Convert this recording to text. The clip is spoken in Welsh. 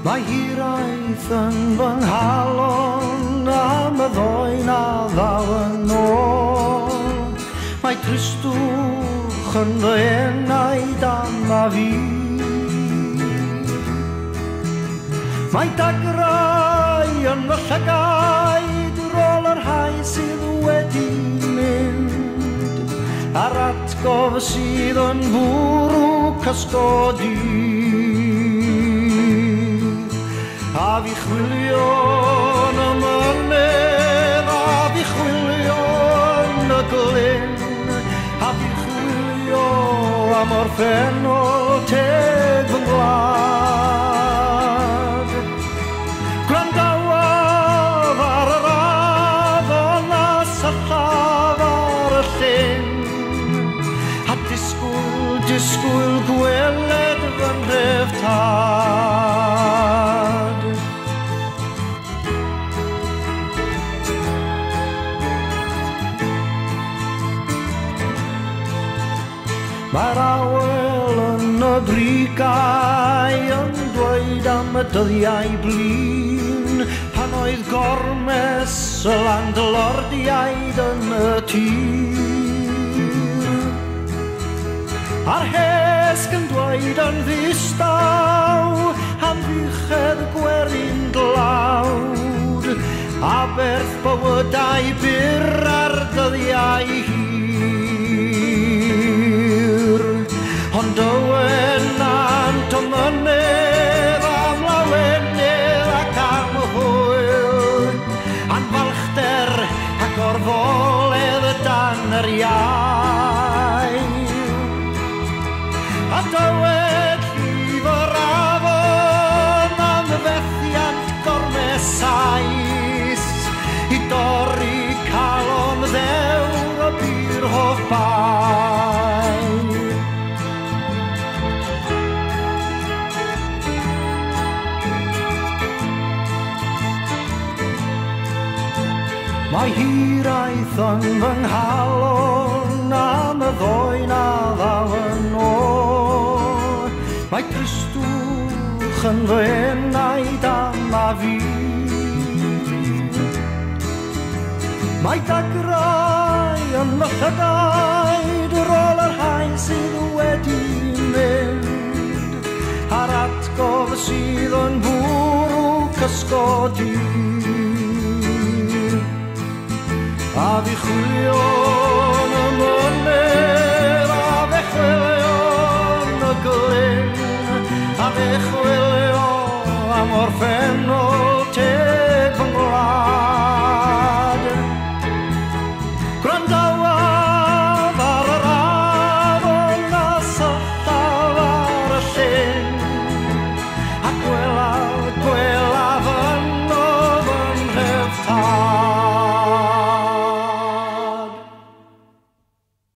Mae hiraeth yn fy nghalon am y ddoi na ddaw yn ôl. Mae tristwch yn fy enaid am a fi. Mae dagrau yn fy llygaid ar ôl yr rhai sydd wedi mynd, a'r atgof sydd yn bwrw cysgodi. A fi chwilio yn y mynydd, a fi chwilio yn y glyn, a fi chwilio am orffennol teg fy ngwlad. Gwrandawaf ar yr afon a syllaf ar y llyn, a disgwyl gweled fy nhrefftad. Mae'r awel yn y brigau yn dweud am y dyddiau blin, pan oedd gormes y landlordiaid yn y tir. A'r hesg yn dweud yn ddistaw am ddichedd gwerin dlawd, a berth bywydau byr ar dyddiau hir. Ond ywennant o mynydd am lawenydd ac am hwyl, a'n falchder ac orfoledd dan yr iau. A dywed llif yr afon am fethiant gormesais, i dorri calon ddewr o bir hoff bai. Mae hiraeth yn fy nghalon am y ddoi na ddaw yn ôl. Mae tristwch yn fy enaid am a fi. Mae dagrau yn fy llygaid ar ôl yr rhai sydd wedi mynd, a'r atgof sydd yn bwrw cysgodi. A fi chwilio yn y mynydd, a fe chwilio yn y glyn, a fe chwilio am orffennol